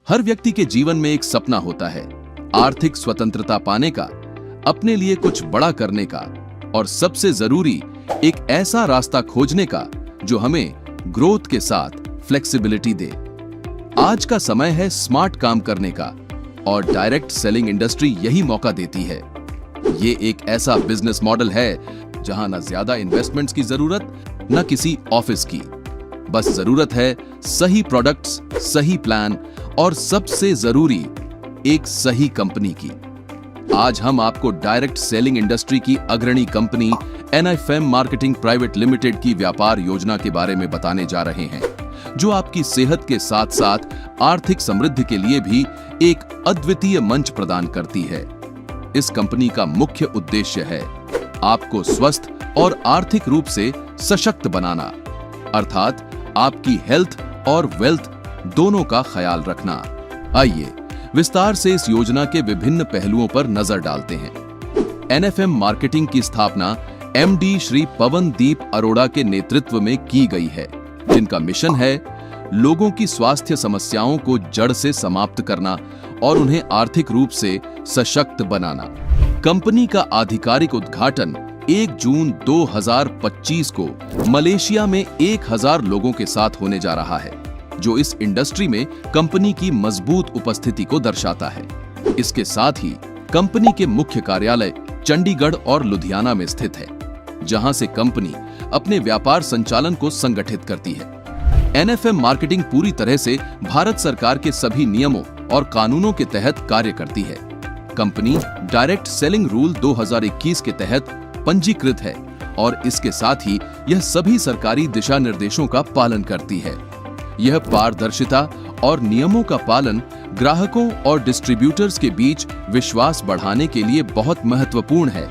हर व्यक्ति के जीवन में एक सपना होता है, आर्थिक स्वतंत्रता पाने का, अपने लिए कुछ बड़ा करने का और सबसे जरूरी एक ऐसा रास्ता खोजने का जो हमें ग्रोथ के साथ फ्लेक्सिबिलिटी दे। आज का समय है स्मार्ट काम करने का और डायरेक्ट सेलिंग इंडस्ट्री यही मौका देती है। ये एक ऐसा बिजनेस मॉडल है जहां न ज्यादा इन्वेस्टमेंट्स की जरूरत, न किसी ऑफिस की। बस जरूरत है सही प्रोडक्ट्स, सही प्लान और सबसे जरूरी एक सही कंपनी की। आज हम आपको डायरेक्ट सेलिंग इंडस्ट्री की अग्रणी company NFM marketing private limited की व्यापार योजना के बारे में बताने जा रहे हैं, जो आपकी सेहत के साथ साथ आर्थिक समृद्धि के लिए भी एक अद्वितीय मंच प्रदान करती है। इस कंपनी का मुख्य उद्देश्य है आपको स्वस्थ और आर्थिक रूप से सशक्त बनाना, अर्थात आपकी हेल्थ और वेल्थ दोनों का ख्याल रखना। आइए विस्तार से इस योजना के विभिन्न पहलुओं पर नजर डालते हैं। NFM मार्केटिंग की स्थापना MD श्री पवनदीप अरोड़ा के नेतृत्व में की गई है, जिनका मिशन है लोगों की स्वास्थ्य समस्याओं को जड़ से समाप्त करना और उन्हें आर्थिक रूप से सशक्त बनाना। कंपनी का आधिकारिक उद्घाटन 1 जून 2025 को मलेशिया में 1000 लोगों के साथ होने जा रहा है, जो इस इंडस्ट्री में कंपनी की मजबूत उपस्थिति को दर्शाता है। इसके साथ ही कंपनी के मुख्य कार्यालय चंडीगढ़ और लुधियाना में स्थित है, जहां से कंपनी अपने व्यापार संचालन को संगठित करती है। NFM मार्केटिंग पूरी तरह से भारत सरकार के सभी नियमों और कानूनों के तहत कार्य करती है। कंपनी डायरेक्ट सेलिंग रूल 2021 के तहत पंजीकृत है और इसके साथ ही यह सभी सरकारी दिशा निर्देशों का पालन करती है। यह पारदर्शिता और नियमों का पालन ग्राहकों और डिस्ट्रीब्यूटर्स के बीच विश्वास बढ़ाने के लिए बहुत महत्वपूर्ण है,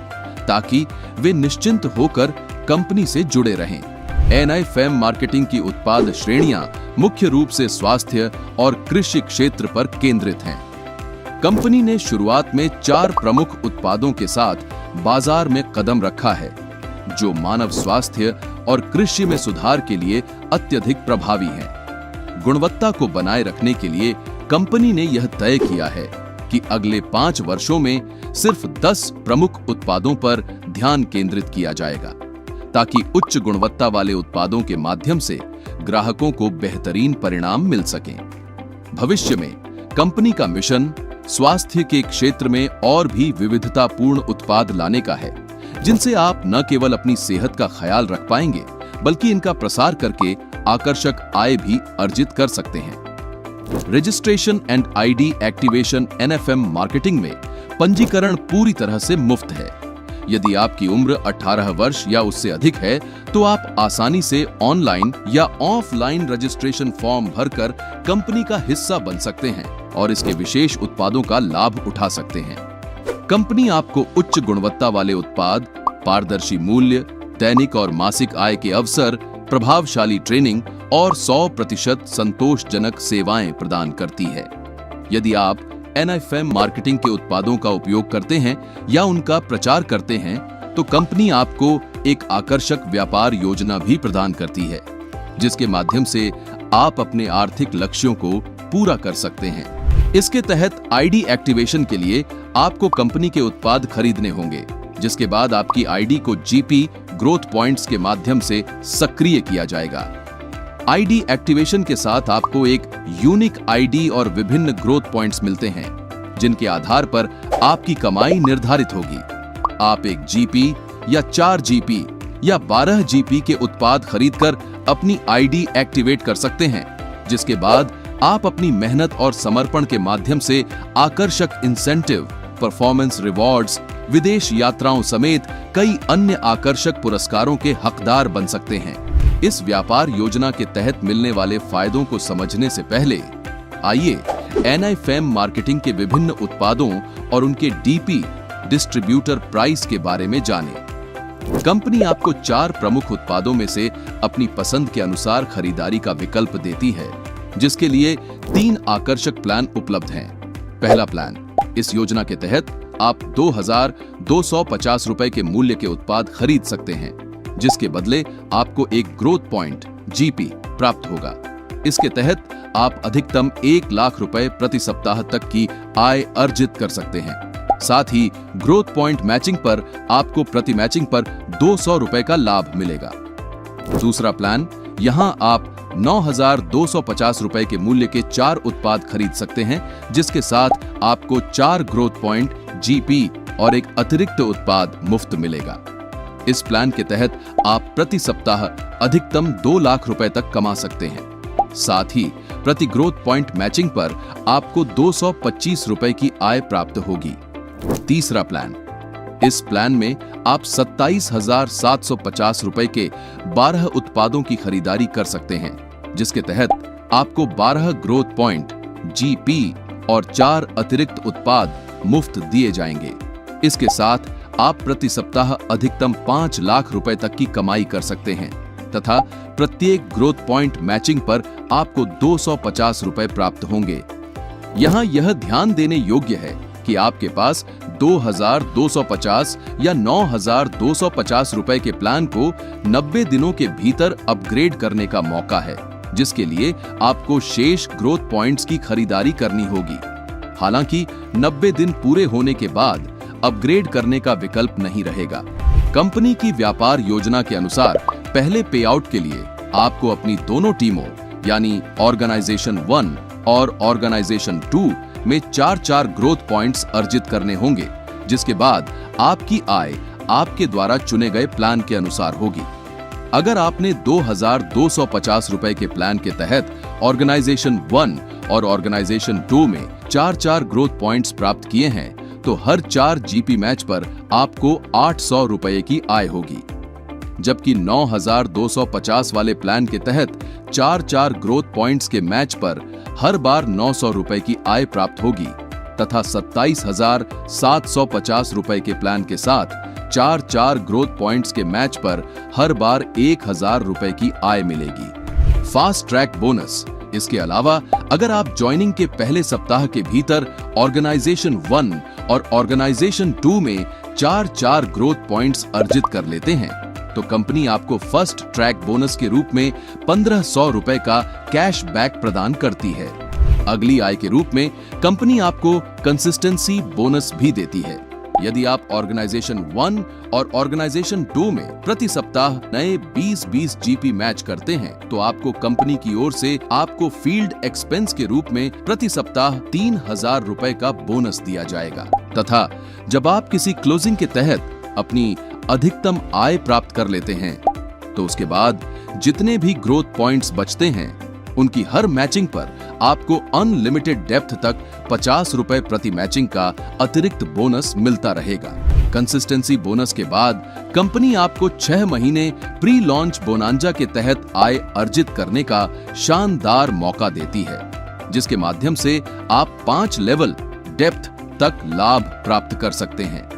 ताकि वे निश्चिंत होकर कंपनी से जुड़े रहें। NFM मार्केटिंग की उत्पाद श्रेणियां मुख्य रूप से स्वास्थ्य और कृषि क्षेत्र पर केंद्रित हैं। कंपनी ने शुरुआत में 4 प्रमुख उत्पादों के साथ बाजार में कदम रखा है, जो मानव स्वास्थ्य और कृषि में सुधार के लिए अत्यधिक प्रभावी हैं। गुणवत्ता को बनाए रखने के लिए कंपनी ने यह तय किया है कि अगले 5 वर्षों में सिर्फ 10 प्रमुख उत्पादों पर ध्यान केंद्रित किया जाएगा, ताकि उच्च गुणवत्ता वाले उत्पादों के माध्यम से ग्राहकों को बेहतरीन परिणाम मिल सकें। भविष्य में कंपनी का मिशन स्वास्थ्य के क्षेत्र में और भी विविधतापूर्ण उत्पाद लाने का है, जिनसे आप न केवल अपनी सेहत का ख्याल रख पाएंगे, बल्कि इनका प्रसार करके आकर्षक आय भी अर्जित कर सकते हैं। Registration and ID activation NFM marketing में पंजीकरण पूरी तरह से मुफ्त है। यदि आपकी उम्र 18 वर्ष या उससे अधिक है, तो आप आसानी से ऑनलाइन या ऑफलाइन रजिस्ट्रेशन फॉर्म भरकर कंपनी का हिस्सा बन सकते हैं और इसके विशेष उत्पादों का लाभ उठा सकते हैं। कंपनी आपको उच्च गुणवत्ता वाले उत्पाद, पारदर्शी मूल्य, दैनिक और मासिक आय के अवसर, प्रभावशाली ट्रेनिंग और 100% संतोषजनक सेवाएं प्रदान करती है। यदि आप NFM मार्केटिंग के उत्पादों का उपयोग करते हैं या उनका प्रचार करते हैं, तो कंपनी आपको एक आकर्षक व्यापार योजना भी प्रदान करती है, जिसके माध्यम से आप अपने आर्थिक लक्ष्यों को पूरा कर सकते हैं। इसके तहत ID एक्टिवेशन के लिए आपको कंपनी के उत्पाद खरीदने होंगे, जिसके बाद आपकी ID को GP ग्रोथ पॉइंट्स के माध्यम से सक्रिय किया जाएगा। ID एक्टिवेशन के साथ आपको एक यूनिक ID और विभिन्न ग्रोथ पॉइंट्स मिलते हैं, जिनके आधार पर आपकी कमाई निर्धारित होगी। आप एक GP या 4 GP या 12 GP के उत्पाद खरीदकर अपनी ID एक्टिवेट कर सकते हैं, जिसके बाद आप अपनी मेहनत और समर्पण के माध्यम से आकर्षक इंसेंटिव, परफॉर्मेंस रिवॉर्ड्स, विदेश यात्राओं समेत कई अन्य आकर्षक पुरस्कारों के हकदार बन सकते हैं। इस व्यापार योजना के तहत मिलने वाले फायदों को समझने से पहले आइए NFM मार्केटिंग के विभिन्न उत्पादों और उनके DP डिस्ट्रीब्यूटर प्राइस के बारे में जानें। कंपनी आपको 4 प्रमुख उत्पादों में से अपनी पसंद के अनुसार खरीदारी का विकल्प देती है, जिसके लिए 3 आकर्षक प्लान उपलब्ध हैं। पहला प्लान, इस योजना के तहत आप 2250 रुपए के मूल्य के उत्पाद खरीद सकते हैं, जिसके बदले आपको एक ग्रोथ पॉइंट GP प्राप्त होगा। इसके तहत आप अधिकतम 1 लाख रुपए प्रति सप्ताह तक की आय अर्जित कर सकते हैं। साथ ही ग्रोथ पॉइंट मैचिंग पर आपको प्रति मैचिंग पर 200 रुपए का लाभ मिलेगा। दूसरा प्लान, यहां आप 9,250 रुपए के मूल्य के 4 उत्पाद खरीद सकते हैं, जिसके साथ आपको 4 ग्रोथ पॉइंट, जीपी और एक अतिरिक्त उत्पाद मुफ्त मिलेगा। इस प्लान के तहत आप प्रति सप्ताह अधिकतम 2 लाख रुपए तक कमा सकते हैं। साथ ही प्रति ग्रोथ पॉइंट मैचिंग पर आपको 225 रुपए की आय प्राप्त होगी। तीसरा प्लान, इस प्लान में आप 27,750 रुपए के 12 उत्पादों की खरीदारी कर सकते हैं, जिसके तहत आपको 12 ग्रोथ पॉइंट, जीपी और 4 अतिरिक्त उत्पाद मुफ्त दिए जाएंगे। इसके साथ आप प्रति सप्ताह अधिकतम 5 लाख रुपए तक की कमाई कर सकते हैं तथा प्रत्येक ग्रोथ पॉइंट मैचिंग पर आपको 250 रुपए प्राप्त होंगे। यहां यह ध्यान देने योग्य है कि आपके पास 2,250 या 9,250 रुपए के प्लान को 90 दिनों के भीतर अपग्रेड करने का मौका है, जिसके लिए आपको शेष ग्रोथ पॉइंट्स की खरीदारी करनी होगी। हालांकि 90 दिन पूरे होने के बाद अपग्रेड करने का विकल्प नहीं रहेगा। कंपनी की व्यापार योजना के अनुसार पहले पे आउट के लिए आपको अपनी दोनों टीमों यानी ऑर्गेनाइजेशन 1 और ऑर्गेनाइजेशन 2 में 4-4 ग्रोथ पॉइंट्स अर्जित करने होंगे, जिसके बाद आपकी आय आपके द्वारा चुने गए प्लान के अनुसार होगी। अगर आपने 2,250 रुपए के प्लान के तहत ऑर्गेनाइजेशन 1 और ऑर्गेनाइजेशन 2 में 4-4 ग्रोथ पॉइंट्स प्राप्त किए हैं, तो हर 4 जीपी मैच पर आपको 800 रुपए की आय होगी। जबकि 9,250 वाले प्लान के तहत 4-4 ग्रोथ पॉइंट्स के मैच पर हर बार 900 रुपए की आय प्राप्त होगी तथा 27,750 रुपए के प्लान के साथ 4-4 ग्रोथ पॉइंट्स के मैच पर हर बार 1,000 रुपए की आय मिलेगी। फास्ट ट्रैक बोनस, इसके अलावा अगर आप ज्वाइनिंग के पहले सप्ताह के भीतर ऑर्गेनाइजेशन 1 और ऑर्गेनाइजेशन 2 में 4-4 ग्रोथ पॉइंट्स अर्जित कर लेते हैं, तो कंपनी आपको फर्स्ट ट्रैक बोनस के रूप में 1,500 रुपए का कैश बैक प्रदान करती है। अगली आय के रूप में कंपनी आपको कंसिस्टेंसी बोनस भी देती है। यदि आप ऑर्गेनाइजेशन 1 और ऑर्गेनाइजेशन 2 में प्रति सप्ताह नए 20-20 जीपी मैच करते हैं, तो आपको कंपनी की ओर से आपको फील्ड एक्सपेंस के रूप में प्रति सप्ताह 3,000 रुपए का बोनस दिया जाएगा। तथा जब आप किसी क्लोजिंग के तहत अपनी अधिकतम आय प्राप्त कर लेते हैं, तो उसके बाद जितने भी ग्रोथ पॉइंट्स बचते हैं, उनकी हर मैचिंग पर आपको अनलिमिटेड डेप्थ तक 50 रुपए प्रति मैचिंग का अतिरिक्त बोनस मिलता रहेगा। कंसिस्टेंसी बोनस के बाद कंपनी आपको 6 महीने प्री लॉन्च बोनांजा के तहत आय अर्जित करने का शानदार मौका देती है, जिसके माध्यम से आप 5 लेवल डेप्थ तक लाभ प्राप्त कर सकते हैं।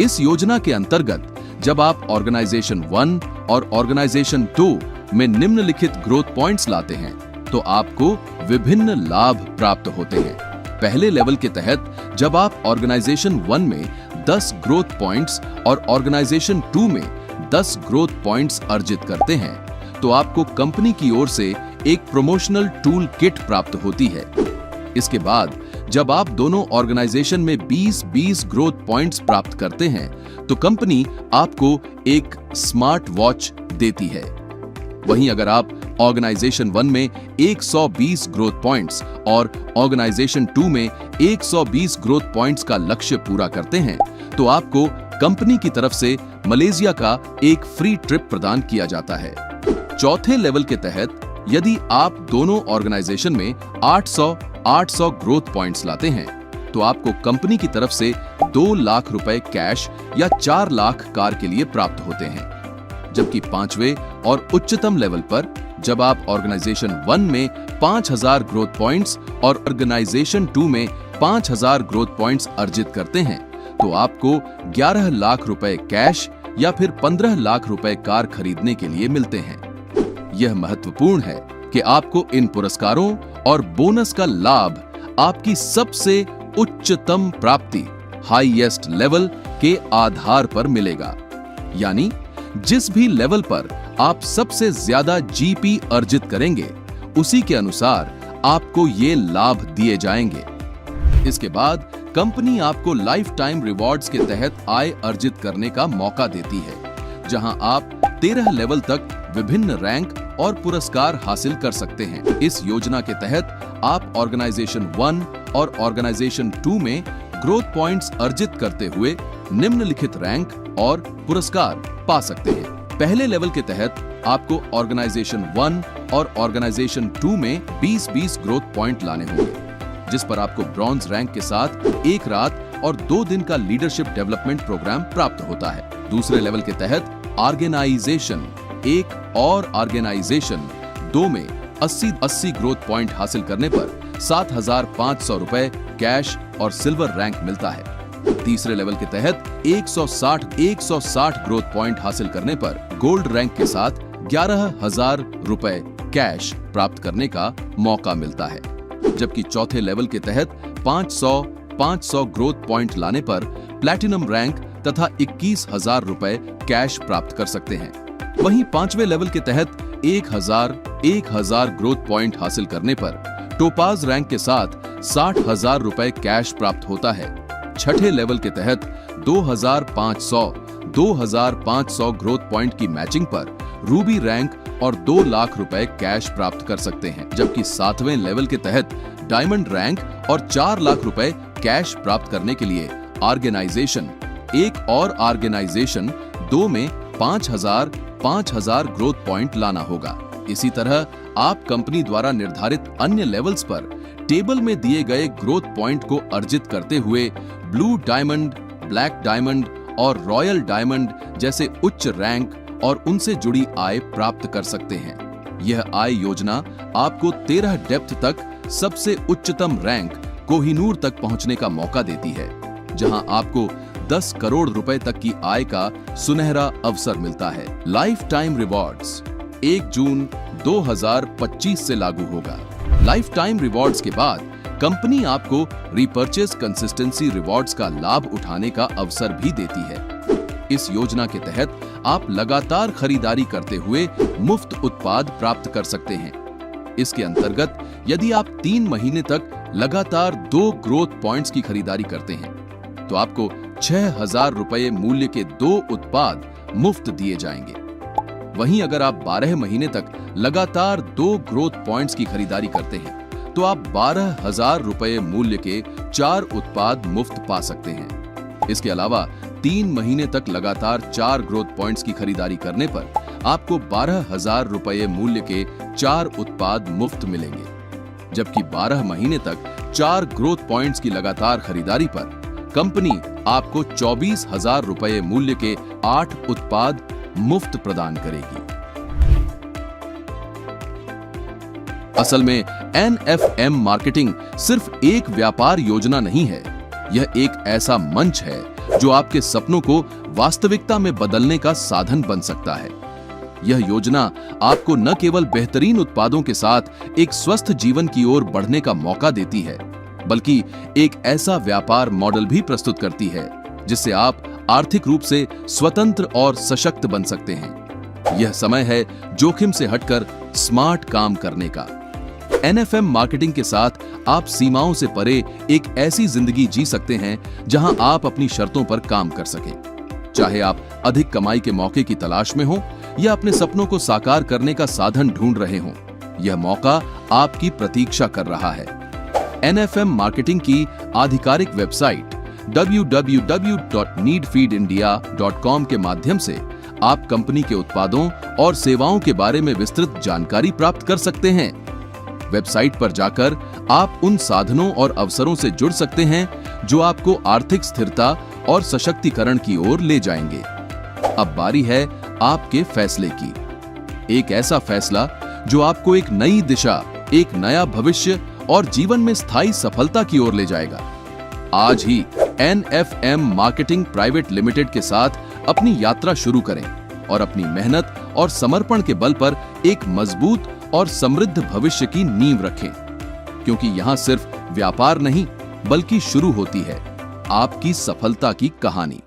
इस योजना के अंतर्गत जब आप ऑर्गेनाइजेशन 1 और ऑर्गेनाइजेशन 2 में निम्नलिखित ग्रोथ पॉइंट्स लाते हैं, तो आपको विभिन्न लाभ प्राप्त होते हैं। पहले लेवल के तहत जब आप ऑर्गेनाइजेशन 1 में 10 ग्रोथ पॉइंट्स और ऑर्गेनाइजेशन 2 में 10 ग्रोथ पॉइंट्स अर्जित करते हैं, तो आपको कंपनी की ओर से एक प्रमोशनल टूल किट प्राप्त होती है। इसके बाद जब आप दोनों ऑर्गेनाइजेशन में 20-20 ग्रोथ पॉइंट्स प्राप्त करते हैं, तो कंपनी आपको एक स्मार्ट वॉच देती है। वहीं अगर आप ऑर्गेनाइजेशन 1 में 120 ग्रोथ पॉइंट्स और ऑर्गेनाइजेशन 2 में 120 ग्रोथ पॉइंट्स का लक्ष्य पूरा करते हैं, तो आपको कंपनी की तरफ से मलेशिया का एक फ्री ट्रिप प्रदान किया जाता है। चौथे लेवल के तहत यदि आप दोनों ऑर्गेनाइजेशन में 800 ग्रोथ पॉइंट्स लाते हैं, तो आपको कंपनी की तरफ से 2 लाख रुपए कैश या 4 लाख कार के लिए प्राप्त होते हैं। जबकि 5वें और उच्चतम लेवल पर जब आप ऑर्गेनाइजेशन 1 में 5,000 ग्रोथ पॉइंट्स और ऑर्गेनाइजेशन 2 में 5,000 ग्रोथ पॉइंट्स अर्जित करते हैं, तो आपको 11 लाख रुपए कैश या फिर 15 लाख रुपए कार खरीदने के लिए मिलते हैं। यह महत्वपूर्ण है कि आपको इन पुरस्कारों और बोनस का लाभ आपकी सबसे उच्चतम प्राप्ति हाईएस्ट लेवल के आधार पर मिलेगा। यानी जिस भी लेवल पर आप सबसे ज्यादा जीपी अर्जित करेंगे, उसी के अनुसार आपको ये लाभ दिए जाएंगे। इसके बाद कंपनी आपको लाइफ टाइम रिवॉर्ड्स के तहत आय अर्जित करने का मौका देती है, जहां आप 13 लेवल तक विभिन्न रैंक और पुरस्कार हासिल कर सकते हैं। इस योजना के तहत आप ऑर्गेनाइजेशन 1 और ऑर्गेनाइजेशन 2 में ग्रोथ पॉइंट्स अर्जित करते हुए निम्नलिखित रैंक और पुरस्कार पा सकते हैं। पहले लेवल के तहत आपको ऑर्गेनाइजेशन 1 और ऑर्गेनाइजेशन 2 में 20-20 ग्रोथ पॉइंट लाने होंगे, जिस पर आपको ब्रॉन्ज रैंक के साथ 1 रात और 2 दिन का लीडरशिप डेवलपमेंट प्रोग्राम प्राप्त होता है। दूसरे लेवल के तहत ऑर्गेनाइजेशन 1 और ऑर्गेनाइजेशन 2 में 80 ग्रोथ पॉइंट हासिल करने पर 7,500 रुपए कैश और सिल्वर रैंक मिलता है। तीसरे लेवल के तहत 160 ग्रोथ पॉइंट हासिल करने पर गोल्ड रैंक के साथ 11,000 रुपए कैश प्राप्त करने का मौका मिलता है, जबकि चौथे लेवल के तहत 500 ग्रोथ पॉइंट लाने पर प्लैटिनम रैंक तथा 21,000 रुपए कैश प्राप्त कर सकते हैं। वहीं पांचवें लेवल के तहत 1,000 ग्रोथ पॉइंट हासिल करने पर टोपाज रैंक के साथ 60,000 रुपए कैश प्राप्त होता है। छठे लेवल के तहत 2,500 ग्रोथ पॉइंट की मैचिंग पर रूबी रैंक और 2 लाख रुपए कैश प्राप्त कर सकते हैं, जबकि 7वें लेवल के तहत डायमंड रैंक और 4 लाख रुपए कैश प्राप्त करने के लिए ऑर्गेनाइजेशन 1 और ऑर्गेनाइजेशन 2 में 5,000 ग्रोथ पॉइंट लाना होगा। इसी तरह आप कंपनी द्वारा निर्धारित अन्य लेवल्स पर टेबल में दिए गए ग्रोथ पॉइंट को अर्जित करते हुए ब्लू डायमंड, ब्लैक डायमंड और रॉयल डायमंड जैसे उच्च रैंक और उनसे जुड़ी आय प्राप्त कर सकते हैं। यह आय योजना आपको 13 डेप्थ तक सबसे उच्चतम रैंक कोहिनूर तक पहुंचने का मौका देती है, जहां आपको 10 करोड़ रुपए तक की आय का सुनहरा अवसर मिलता है। लाइफ टाइम रिवॉर्ड्स 1 जून 2025 से लागू होगा। लाइफ टाइम रिवॉर्ड्स के बाद कंपनी आपको रिपर्चेस कंसिस्टेंसी रिवॉर्ड्स का लाभ उठाने का अवसर भी देती है। इस योजना के तहत आप लगातार खरीदारी करते हुए मुफ्त उत्पाद प्राप्त कर सकते हैं। इसके अंतर्गत यदि आप 3 महीने तक लगातार 2 ग्रोथ पॉइंट्स की खरीदारी करते हैं, तो आपको 6,000 रुपए मूल्य के 2 उत्पाद मुफ्त दिए जाएंगे। वहीं अगर आप 12 महीने तक लगातार 2 ग्रोथ पॉइंट्स की खरीदारी करते हैं, तो आप 12,000 रुपए मूल्य के 4 उत्पाद मुफ्त पा सकते हैं। इसके अलावा 3 महीने तक लगातार 4 ग्रोथ पॉइंट्स की खरीदारी करने पर आपको 12,000 रुपए मूल्य के 4 उत्पाद मुफ्त मिलेंगे, जबकि 12 महीने तक 4 ग्रोथ पॉइंट्स की लगातार खरीदारी पर कंपनी आपको 24,000 रुपए मूल्य के 8 उत्पाद मुफ्त प्रदान करेगी। असल में NFM मार्केटिंग सिर्फ एक व्यापार योजना नहीं है, यह एक ऐसा मंच है जो आपके सपनों को वास्तविकता में बदलने का साधन बन सकता है। यह योजना आपको न केवल बेहतरीन उत्पादों के साथ एक स्वस्थ जीवन की ओर बढ़ने का मौका देती है, बल्कि एक ऐसा व्यापार मॉडल भी प्रस्तुत करती है जिससे आप आर्थिक रूप से स्वतंत्र और सशक्त बन सकते हैं। यह समय है जोखिम से हटकर स्मार्ट काम करने का। NFM मार्केटिंग के साथ आप सीमाओं से परे एक ऐसी जिंदगी जी सकते हैं जहां आप अपनी शर्तों पर काम कर सकें। चाहे आप अधिक कमाई के मौके की तलाश में हो या अपने सपनों को साकार करने का साधन ढूंढ रहे हो, यह मौका आपकी प्रतीक्षा कर रहा है। NFM मार्केटिंग की आधिकारिक वेबसाइट www.needfeedindia.com के माध्यम से आप कंपनी के उत्पादों और सेवाओं के बारे में विस्तृत जानकारी प्राप्त कर सकते हैं। वेबसाइट पर जाकर आप उन साधनों और अवसरों से जुड़ सकते हैं जो आपको आर्थिक स्थिरता और सशक्तिकरण की ओर ले जाएंगे। अब बारी है आपके फैसले की, एक ऐसा फैसला जो आपको एक नई दिशा, एक नया भविष्य और जीवन में स्थायी सफलता की ओर ले जाएगा। आज ही NFM मार्केटिंग प्राइवेट लिमिटेड के साथ अपनी यात्रा शुरू करें और अपनी मेहनत और समर्पण के बल पर एक मजबूत और समृद्ध भविष्य की नींव रखें, क्योंकि यहाँ सिर्फ व्यापार नहीं बल्कि शुरू होती है आपकी सफलता की कहानी।